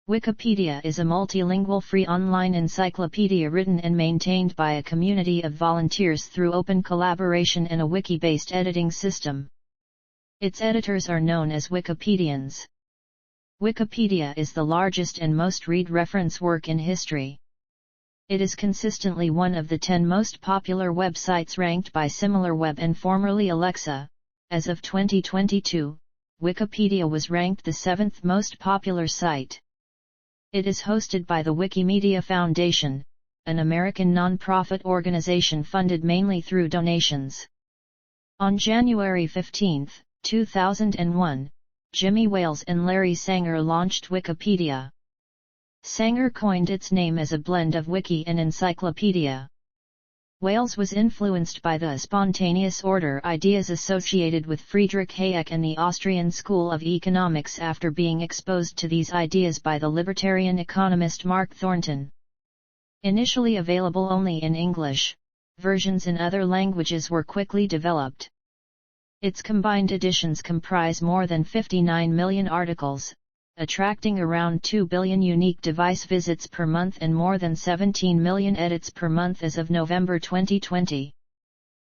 Wikipedia is a multilingual free online encyclopedia written and maintained by a community of volunteers through open collaboration and a wiki-based editing system. Its editors are known as Wikipedians. Wikipedia is the largest and most read reference work in history. It is consistently one of the 10 most popular websites ranked by SimilarWeb and formerly Alexa. As of 2022, Wikipedia was ranked the 7th most popular site. It is hosted by the Wikimedia Foundation, an American non-profit organization funded mainly through donations. On January 15, 2001, Jimmy Wales and Larry Sanger launched Wikipedia. Sanger coined its name as a blend of wiki and encyclopedia. Wales was influenced by the spontaneous order ideas associated with Friedrich Hayek and the Austrian School of Economics after being exposed to these ideas by the libertarian economist Mark Thornton. Initially available only in English, versions in other languages were quickly developed. Its combined editions comprise more than 59 million articles, attracting around 2 billion unique device visits per month and more than 17 million edits per month as of November 2020.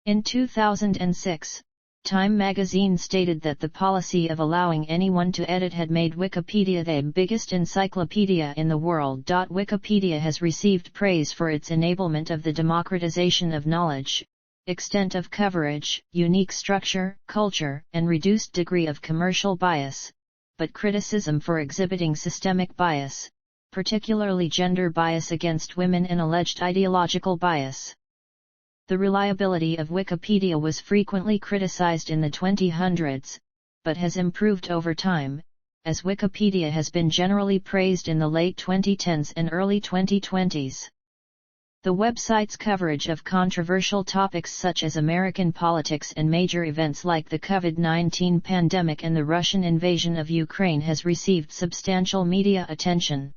In 2006, Time magazine stated that the policy of allowing anyone to edit had made Wikipedia the biggest encyclopedia in the world. Wikipedia has received praise for its enablement of the democratization of knowledge, extent of coverage, unique structure, culture, and reduced degree of commercial bias, but criticism for exhibiting systemic bias, particularly gender bias against women and alleged ideological bias. The reliability of Wikipedia was frequently criticized in the 2000s, but has improved over time, as Wikipedia has been generally praised in the late 2010s and early 2020s. The website's coverage of controversial topics such as American politics and major events like the COVID-19 pandemic and the Russian invasion of Ukraine has received substantial media attention.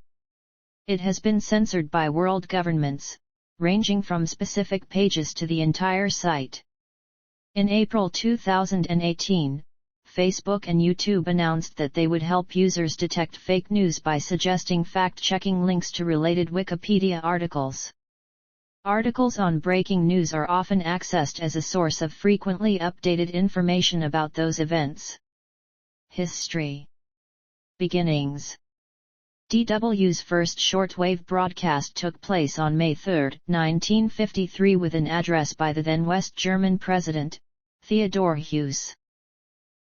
It has been censored by world governments, ranging from specific pages to the entire site. In April 2018, Facebook and YouTube announced that they would help users detect fake news by suggesting fact-checking links to related Wikipedia articles. Articles on breaking news are often accessed as a source of frequently updated information about those events. History. Beginnings. DW's first shortwave broadcast took place on May 3, 1953 with an address by the then West German President, Theodor Heuss.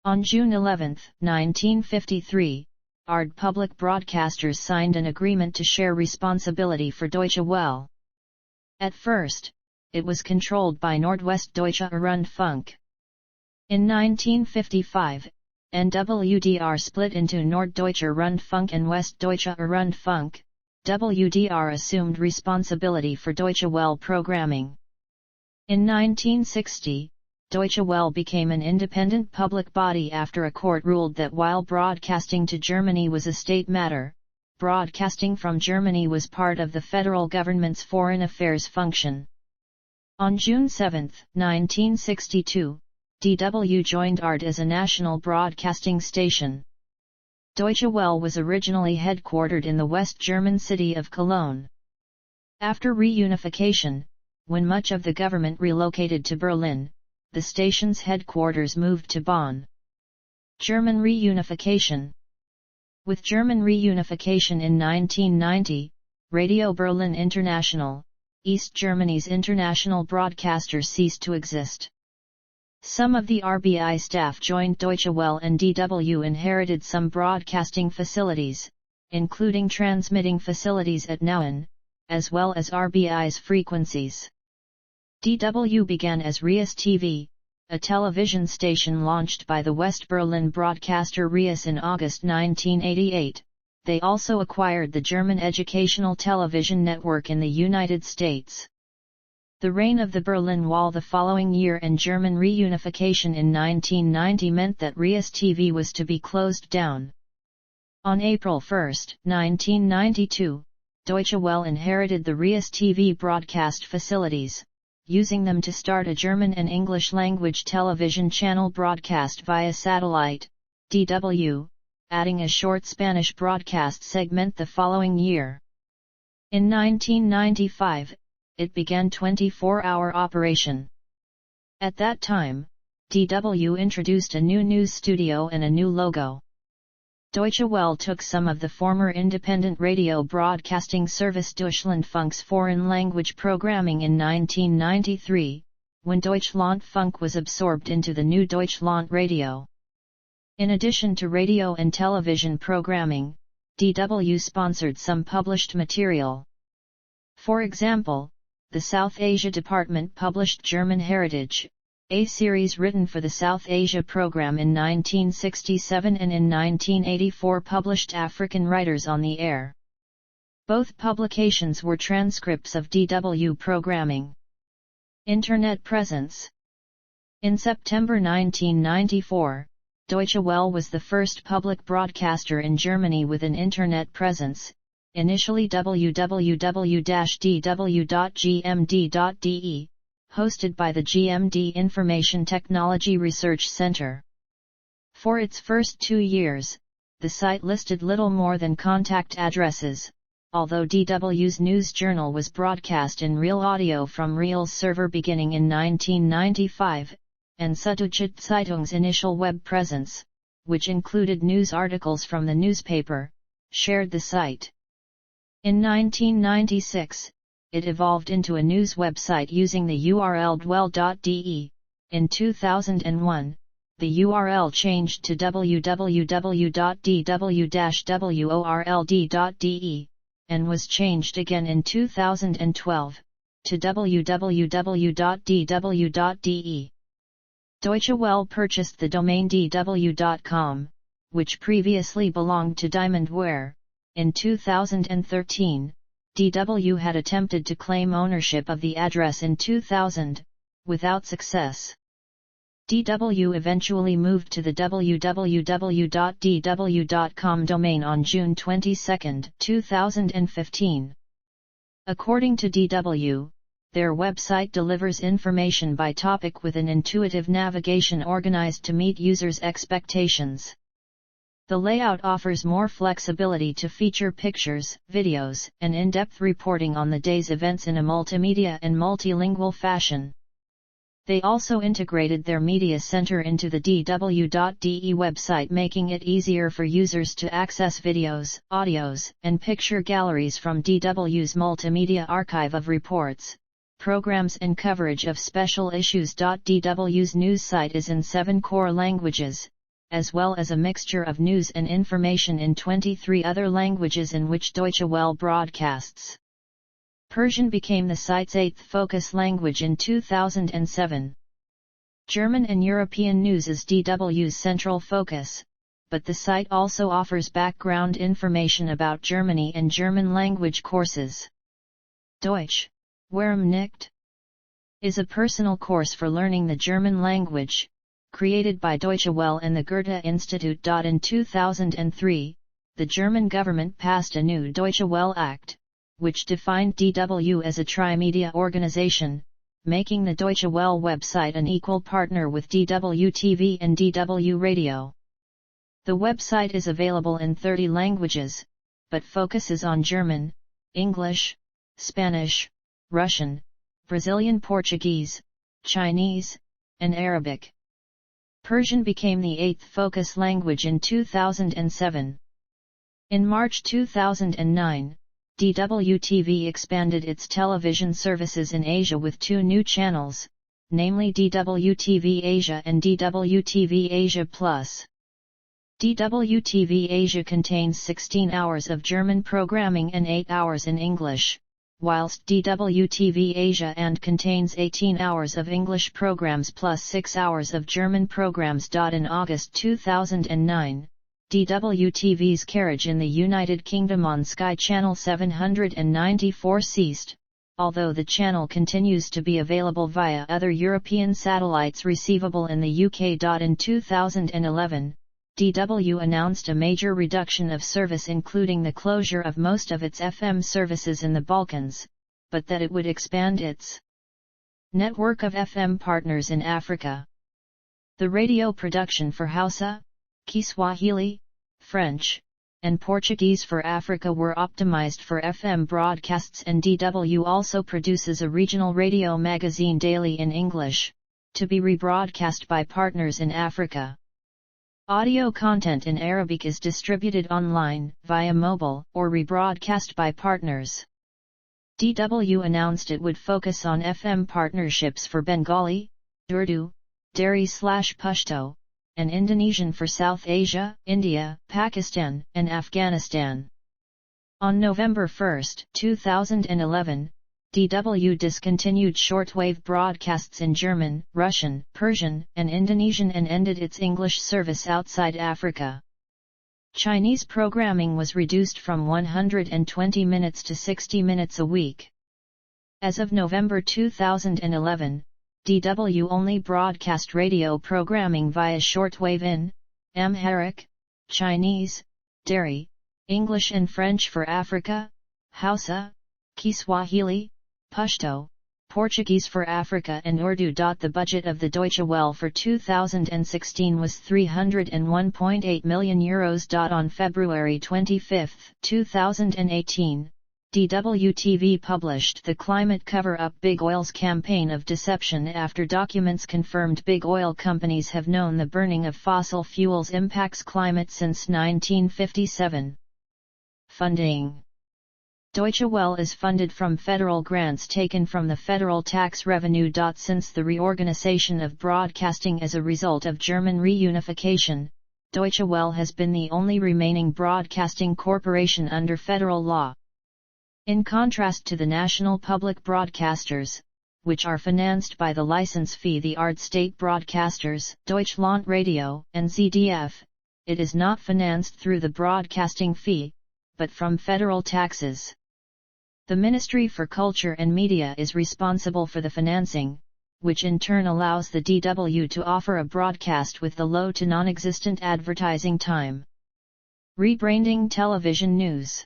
On June 11, 1953, ARD public broadcasters signed an agreement to share responsibility for Deutsche Welle. At first, it was controlled by Nordwestdeutscher Rundfunk. In 1955, NWDR split into Norddeutscher Rundfunk and Westdeutscher Rundfunk. WDR assumed responsibility for Deutsche Welle programming. In 1960, Deutsche Welle became an independent public body after a court ruled that while broadcasting to Germany was a state matter, broadcasting from Germany was part of the federal government's foreign affairs function. On June 7, 1962, DW joined ARD as a national broadcasting station. Deutsche Welle was originally headquartered in the West German city of Cologne. After reunification, when much of the government relocated to Berlin, the station's headquarters moved to Bonn. German reunification. With German reunification in 1990, Radio Berlin International, East Germany's international broadcaster, ceased to exist. Some of the RBI staff joined Deutsche Welle and DW inherited some broadcasting facilities, including transmitting facilities at Nauen, as well as RBI's frequencies. DW began as Rias TV, a television station launched by the West Berlin broadcaster Rias in August 1988. They also acquired the German educational television network in the United States. The reign of the Berlin Wall the following year and German reunification in 1990 meant that Rias TV was to be closed down. On April 1, 1992, Deutsche Welle inherited the Rias TV broadcast facilities, using them to start a German and English language television channel broadcast via satellite. DW, adding a short Spanish broadcast segment the following year. In 1995, it began 24-hour operation. At that time, DW introduced a new news studio and a new logo. Deutsche Welle took some of the former independent radio broadcasting service Deutschlandfunk's foreign language programming in 1993, when Deutschlandfunk was absorbed into the new Deutschland Radio. In addition to radio and television programming, DW sponsored some published material. For example, the South Asia Department published German Heritage, a series written for the South Asia program in 1967, and in 1984 published African Writers on the Air. Both publications were transcripts of DW programming. Internet presence. In September 1994, Deutsche Welle was the first public broadcaster in Germany with an Internet presence, initially www.dw.gmd.de, hosted by the GMD Information Technology Research Center. For its first 2 years, the site listed little more than contact addresses, although DW's news journal was broadcast in real audio from Reel's server beginning in 1995, and Süddeutsche Zeitung's initial web presence, which included news articles from the newspaper, shared the site. In 1996, it evolved into a news website using the URL dwell.de. In 2001, the URL changed to www.dw-world.de, and was changed again in 2012, to www.dw.de. Deutsche Welle purchased the domain dw.com, which previously belonged to Diamondware. In 2013, DW had attempted to claim ownership of the address in 2000, without success. DW eventually moved to the www.dw.com domain on June 22, 2015. According to DW, their website delivers information by topic with an intuitive navigation organized to meet users' expectations. The layout offers more flexibility to feature pictures, videos, and in-depth reporting on the day's events in a multimedia and multilingual fashion. They also integrated their media center into the dw.de website, making it easier for users to access videos, audios, and picture galleries from DW's multimedia archive of reports, programs and coverage of special issues. DW's news site is in 7 core languages, as well as a mixture of news and information in 23 other languages in which Deutsche Welle broadcasts. Persian became the site's 8th focus language in 2007. German and European news is DW's central focus, but the site also offers background information about Germany and German language courses. Deutsch, Warum nicht? Is a personal course for learning the German language, created by Deutsche Welle and the Goethe Institute. In 2003, the German government passed a new Deutsche Welle Act, which defined DW as a tri-media organization, making the Deutsche Welle website an equal partner with DW TV and DW Radio. The website is available in 30 languages, but focuses on German, English, Spanish, Russian, Brazilian Portuguese, Chinese, and Arabic. Persian became the 8th focus language in 2007. In March 2009, DW-TV expanded its television services in Asia with 2 new channels, namely DW-TV Asia and DW-TV Asia Plus. DW-TV Asia contains 16 hours of German programming and 8 hours in English, whilst DW-TV Asia and contains 18 hours of English programs plus 6 hours of German programs. In August 2009, DW-TV's carriage in the United Kingdom on Sky Channel 794 ceased, although the channel continues to be available via other European satellites receivable in the UK. In 2011, DW announced a major reduction of service, including the closure of most of its FM services in the Balkans, but that it would expand its network of FM partners in Africa. The radio production for Hausa, Kiswahili, French, and Portuguese for Africa were optimized for FM broadcasts, and DW also produces a regional radio magazine daily in English, to be rebroadcast by partners in Africa. Audio content in Arabic is distributed online, via mobile, or rebroadcast by partners. DW announced it would focus on FM partnerships for Bengali, Urdu, Dari/Pashto, and Indonesian for South Asia, India, Pakistan, and Afghanistan. On November 1, 2011, DW discontinued shortwave broadcasts in German, Russian, Persian, and Indonesian and ended its English service outside Africa. Chinese programming was reduced from 120 minutes to 60 minutes a week. As of November 2011, DW only broadcast radio programming via shortwave in Amharic, Chinese, Dari, English and French for Africa, Hausa, Kiswahili, Pashto, Portuguese for Africa and Urdu. The budget of the Deutsche Welle for 2016 was €301.8 million. On February 25, 2018, DW-TV published the Climate Cover-Up Big Oil's campaign of deception after documents confirmed big oil companies have known the burning of fossil fuels impacts climate since 1957. Funding. Deutsche Welle is funded from federal grants taken from the federal tax revenue. Since the reorganization of broadcasting as a result of German reunification, Deutsche Welle has been the only remaining broadcasting corporation under federal law. In contrast to the national public broadcasters, which are financed by the license fee, the Art State broadcasters, Deutschlandradio, and ZDF, it is not financed through the broadcasting fee, but from federal taxes. The Ministry for Culture and Media is responsible for the financing, which in turn allows the DW to offer a broadcast with the low to non-existent advertising time. Rebranding television news.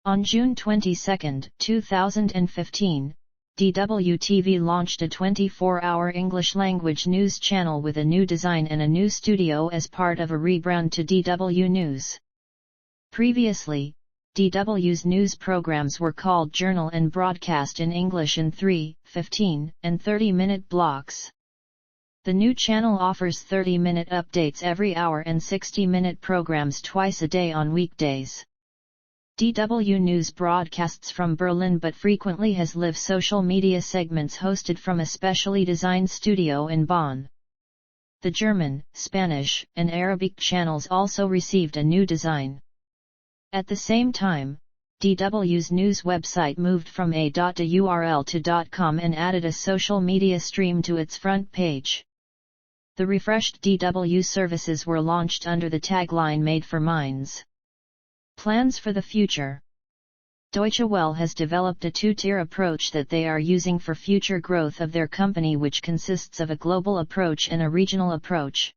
On June 22, 2015, DW-TV launched a 24-hour English-language news channel with a new design and a new studio as part of a rebrand to DW News. Previously, DW's news programs were called Journal and broadcast in English in 3, 15, and 30-minute blocks. The new channel offers 30-minute updates every hour and 60-minute programs twice a day on weekdays. DW News broadcasts from Berlin but frequently has live social media segments hosted from a specially designed studio in Bonn. The German, Spanish, and Arabic channels also received a new design. At the same time, DW's news website moved from a .de URL to .com and added a social media stream to its front page. The refreshed DW services were launched under the tagline Made for Minds. Plans for the future. Deutsche Welle has developed a two-tier approach that they are using for future growth of their company, which consists of a global approach and a regional approach.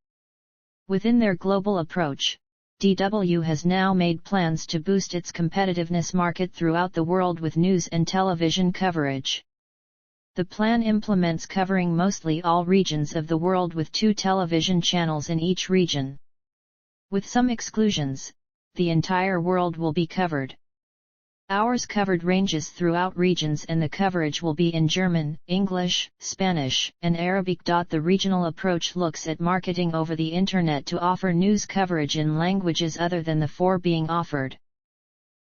Within their global approach, DW has now made plans to boost its competitiveness market throughout the world with news and television coverage. The plan implements covering mostly all regions of the world with 2 television channels in each region. With some exclusions, the entire world will be covered. Hours covered ranges throughout regions and the coverage will be in German, English, Spanish, and Arabic. The regional approach looks at marketing over the Internet to offer news coverage in languages other than the 4 being offered.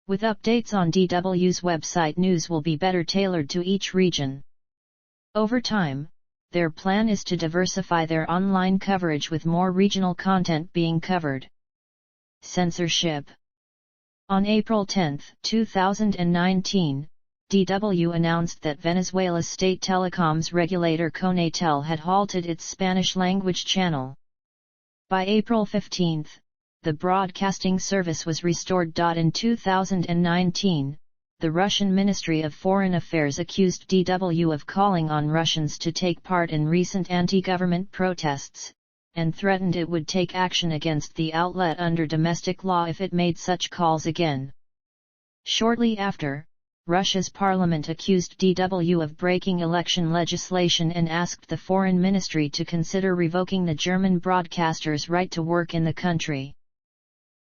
With updates on DW's website, news will be better tailored to each region. Over time, their plan is to diversify their online coverage with more regional content being covered. Censorship. On April 10, 2019, DW announced that Venezuela's state telecoms regulator Conatel had halted its Spanish-language channel. By April 15, the broadcasting service was restored. In 2019, the Russian Ministry of Foreign Affairs accused DW of calling on Russians to take part in recent anti-government protests, and threatened it would take action against the outlet under domestic law if it made such calls again. Shortly after, Russia's parliament accused DW of breaking election legislation and asked the foreign ministry to consider revoking the German broadcaster's right to work in the country.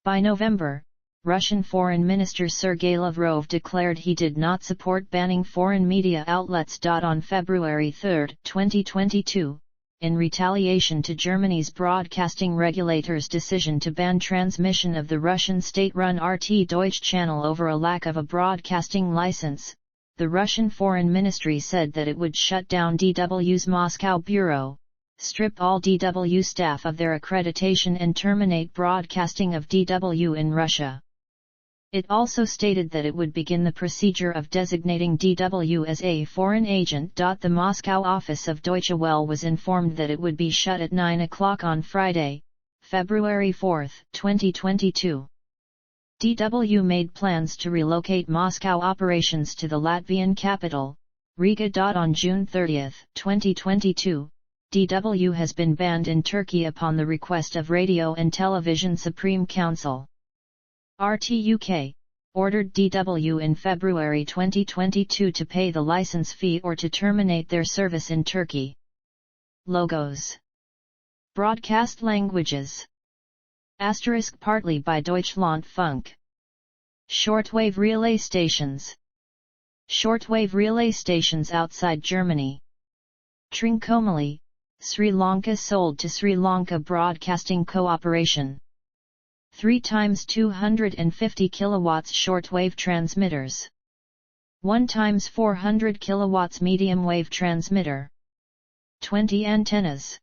By November, Russian Foreign Minister Sergei Lavrov declared he did not support banning foreign media outlets. On February 3, 2022, in retaliation to Germany's broadcasting regulator's decision to ban transmission of the Russian state-run RT Deutsch channel over a lack of a broadcasting license, the Russian Foreign Ministry said that it would shut down DW's Moscow bureau, strip all DW staff of their accreditation and terminate broadcasting of DW in Russia. It also stated that it would begin the procedure of designating DW as a foreign agent. The Moscow office of Deutsche Welle was informed that it would be shut at 9 o'clock on Friday, February 4, 2022. DW made plans to relocate Moscow operations to the Latvian capital, Riga. On June 30, 2022, DW has been banned in Turkey upon the request of Radio and Television Supreme Council. RT UK ordered DW in February 2022 to pay the license fee or to terminate their service in Turkey. Logos. Broadcast languages. * partly by Deutschlandfunk. Shortwave relay stations. Shortwave relay stations outside Germany. Trincomalee, Sri Lanka sold to Sri Lanka Broadcasting Cooperation. 3 times 250 kilowatts shortwave transmitters. 1 times 400 kilowatts medium wave transmitter. 20 antennas.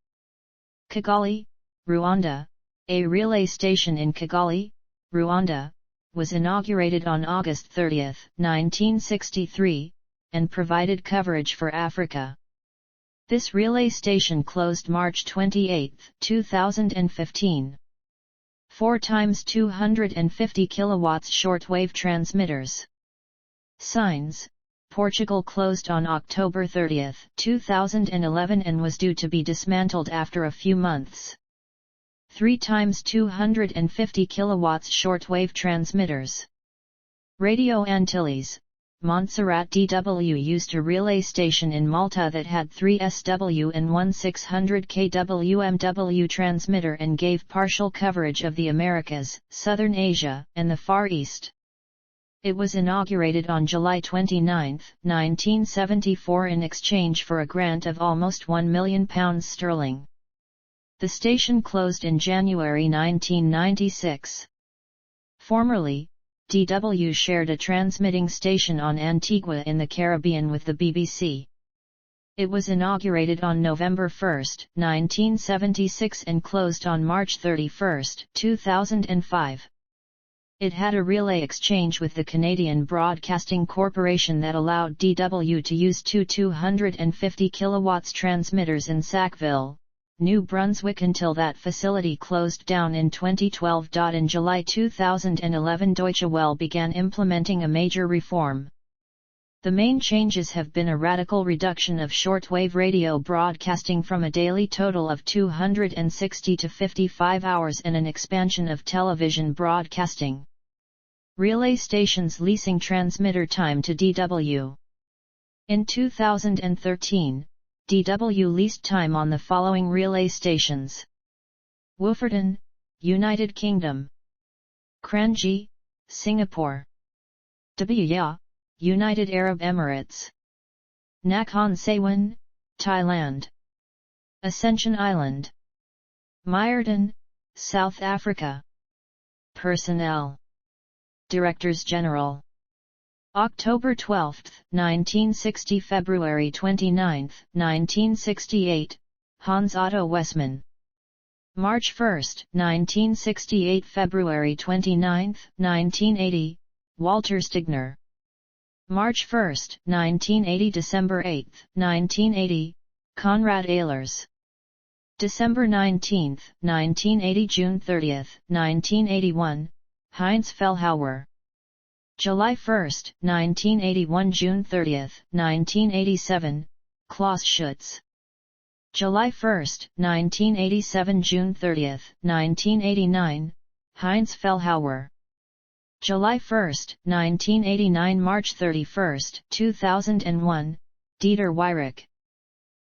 Kigali, Rwanda. A relay station in Kigali, Rwanda, was inaugurated on August 30, 1963, and provided coverage for Africa. This relay station closed March 28, 2015. 4 times 250 kilowatts shortwave transmitters. Signs, Portugal closed on October 30, 2011 and was due to be dismantled after a few months. 3 times 250 kilowatts shortwave transmitters. Radio Antilles, Montserrat DW used a relay station in Malta that had 3 SW and 1 600 kWMW transmitter and gave partial coverage of the Americas, Southern Asia, and the Far East. It was inaugurated on July 29, 1974 in exchange for a grant of almost £1 million. The station closed in January 1996. Formerly, DW shared a transmitting station on Antigua in the Caribbean with the BBC. It was inaugurated on November 1, 1976 and closed on March 31, 2005. It had a relay exchange with the Canadian Broadcasting Corporation that allowed DW to use 2 250 kilowatts transmitters in Sackville, New Brunswick until that facility closed down in 2012. In July 2011 Deutsche Welle began implementing a major reform. The main changes have been a radical reduction of shortwave radio broadcasting from a daily total of 260 to 55 hours and an expansion of television broadcasting. Relay stations leasing transmitter time to DW. In 2013, DW leased time on the following relay stations: Wooferton, United Kingdom; Kranji, Singapore; Dabaya, United Arab Emirates; Nakhon Sawan, Thailand; Ascension Island; Meyerton, South Africa. Personnel. Directors General. October 12, 1960 – February 29, 1968, Hans Otto Wessmann. March 1, 1968 – February 29, 1980, Walter Stigner. March 1, 1980 – December 8, 1980, Konrad Ehlers. December 19, 1980 – June 30, 1981, Heinz Fellhauer. July 1, 1981 – June 30, 1987, Klaus Schutz. July 1, 1987 – June 30, 1989, Heinz Fellhauer. July 1, 1989 – March 31, 2001, Dieter Weirich.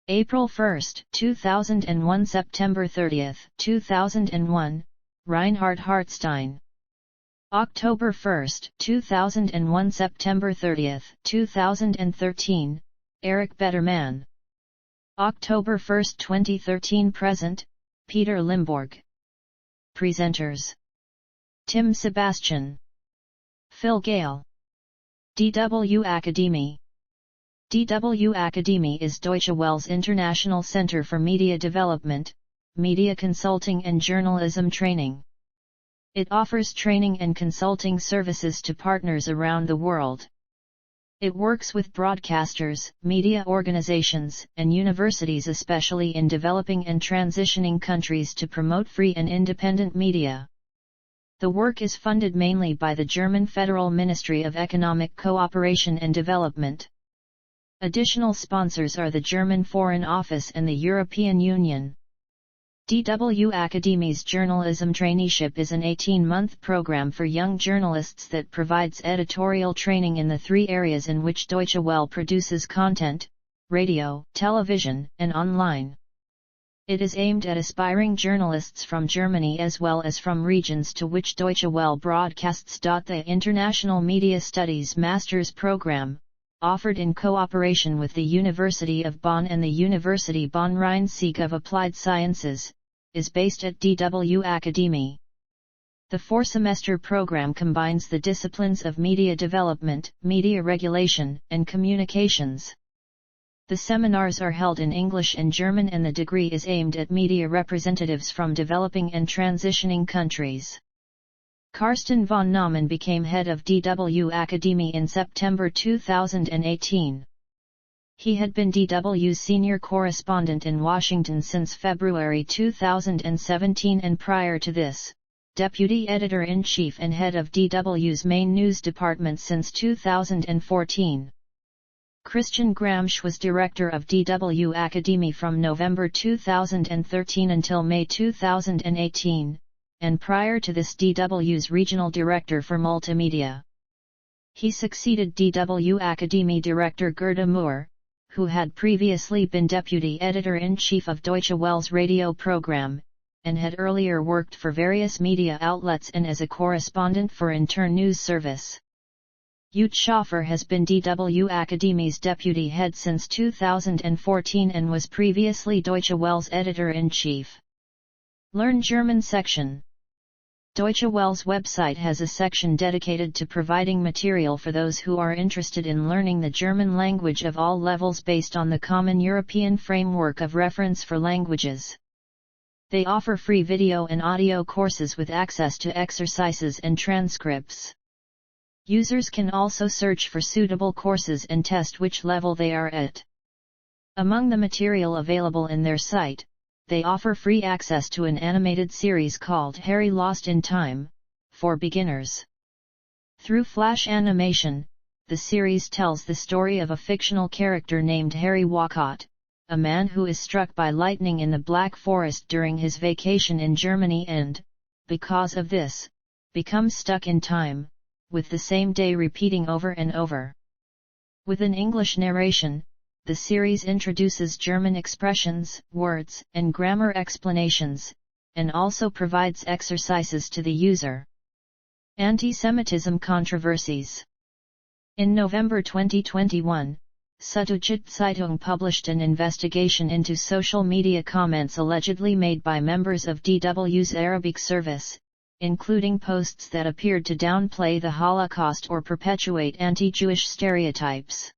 April 1, 2001 – September 30, 2001, Reinhard Hartstein. October 1, 2001 September 30, 2013, Eric Betterman. October 1, 2013 Present, Peter Limborg. Presenters: Tim Sebastian, Phil Gale. DW Akademie. DW Akademie is Deutsche Welle's international center for media development, media consulting and journalism training. It offers training and consulting services to partners around the world. It works with broadcasters, media organizations, and universities especially in developing and transitioning countries to promote free and independent media. The work is funded mainly by the German Federal Ministry of Economic Cooperation and Development. Additional sponsors are the German Foreign Office and the European Union. DW Akademie's journalism traineeship is an 18-month program for young journalists that provides editorial training in the three areas in which Deutsche Welle produces content: radio, television, and online. It is aimed at aspiring journalists from Germany as well as from regions to which Deutsche Welle broadcasts. The International Media Studies Master's Program, offered in cooperation with the University of Bonn and the University Bonn-Rhein-Sieg of Applied Sciences, is based at DW Akademie. The four-semester program combines the disciplines of media development, media regulation, and communications. The seminars are held in English and German and the degree is aimed at media representatives from developing and transitioning countries. Karsten von Naumann became head of DW Akademie in September 2018. He had been DW's senior correspondent in Washington since February 2017 and prior to this, deputy editor-in-chief and head of DW's main news department since 2014. Christian Gramsch was director of DW Akademie from November 2013 until May 2018, and prior to this DW's regional director for multimedia. He succeeded DW Akademie director Gerda Moore, who had previously been deputy editor-in-chief of Deutsche Welle's radio program, and had earlier worked for various media outlets and as a correspondent for Intern News Service. Ute Schaffer has been DW Akademie's deputy head since 2014 and was previously Deutsche Welle's editor-in-chief. Learn German section. Deutsche Welle's website has a section dedicated to providing material for those who are interested in learning the German language of all levels based on the Common European Framework of Reference for Languages. They offer free video and audio courses with access to exercises and transcripts. Users can also search for suitable courses and test which level they are at. Among the material available in their site, they offer free access to an animated series called Harry Lost in Time, for beginners. Through Flash animation, the series tells the story of a fictional character named Harry Walcott, a man who is struck by lightning in the Black Forest during his vacation in Germany and, because of this, becomes stuck in time, with the same day repeating over and over. With an English narration, the series introduces German expressions, words, and grammar explanations, and also provides exercises to the user. Anti-Semitism controversies. In November 2021, Süddeutsche Zeitung published an investigation into social media comments allegedly made by members of DW's Arabic service, including posts that appeared to downplay the Holocaust or perpetuate anti-Jewish stereotypes.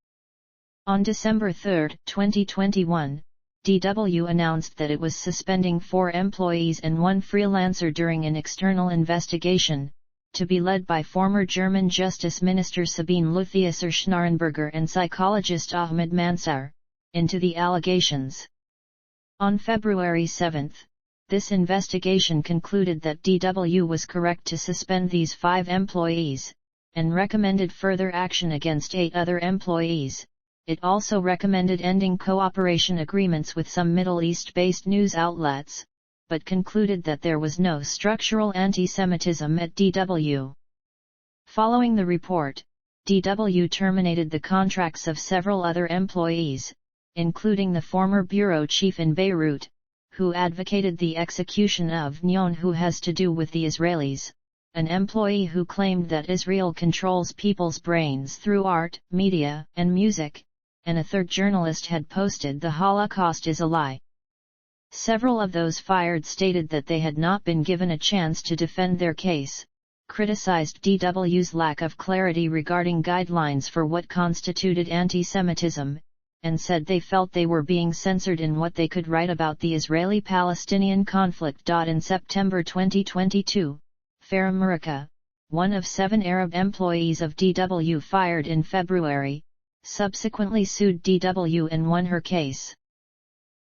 On December 3, 2021, DW announced that it was suspending 4 employees and 1 freelancer during an external investigation, to be led by former German Justice Minister Sabine Lüthiusser-Schnarrenberger and psychologist Ahmed Mansour, into the allegations. On February 7, this investigation concluded that DW was correct to suspend these 5 employees, and recommended further action against 8 other employees. It also recommended ending cooperation agreements with some Middle East-based news outlets, but concluded that there was no structural anti-Semitism at DW. Following the report, DW terminated the contracts of several other employees, including the former bureau chief in Beirut, who advocated the execution of anyone who has to do with the Israelis, an employee who claimed that Israel controls people's brains through art, media, and music, and a third journalist had posted "The Holocaust is a lie." Several of those fired stated that they had not been given a chance to defend their case, criticized DW's lack of clarity regarding guidelines for what constituted anti-Semitism, and said they felt they were being censored in what they could write about the Israeli-Palestinian conflict. In September 2022, Farah Murika, one of 7 Arab employees of DW fired in February, subsequently sued DW and won her case.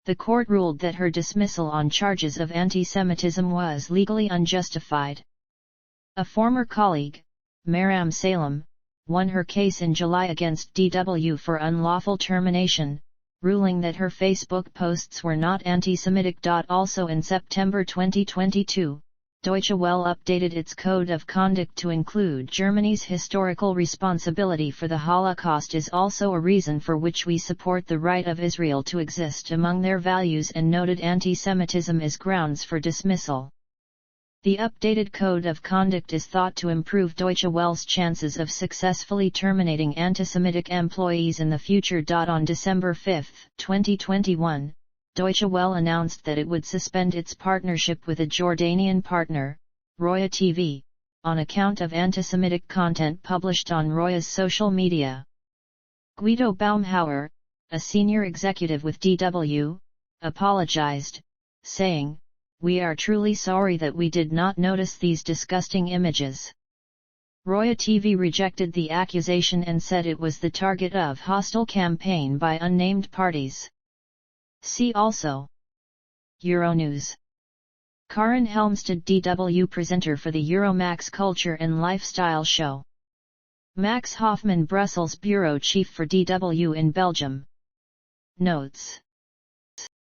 The court ruled that her dismissal on charges of anti-Semitism was legally unjustified. A former colleague, Maram Salem, won her case in July against DW for unlawful termination, ruling that her Facebook posts were not anti-Semitic. Also in September 2022, Deutsche Welle updated its code of conduct to include Germany's historical responsibility for the Holocaust is also a reason for which we support the right of Israel to exist among their values, and noted anti-Semitism as grounds for dismissal. The updated code of conduct is thought to improve Deutsche Welle's chances of successfully terminating anti-Semitic employees in the future. On December 5, 2021, Deutsche Welle announced that it would suspend its partnership with a Jordanian partner, Roya TV, on account of anti-Semitic content published on Roya's social media. Guido Baumhauer, a senior executive with DW, apologized, saying, "We are truly sorry that we did not notice these disgusting images." Roya TV rejected the accusation and said it was the target of hostile campaign by unnamed parties. See also: Euronews. Karin Helmstedt, DW presenter for the Euromax Culture and Lifestyle Show. Max Hoffman, Brussels bureau chief for DW in Belgium. Notes.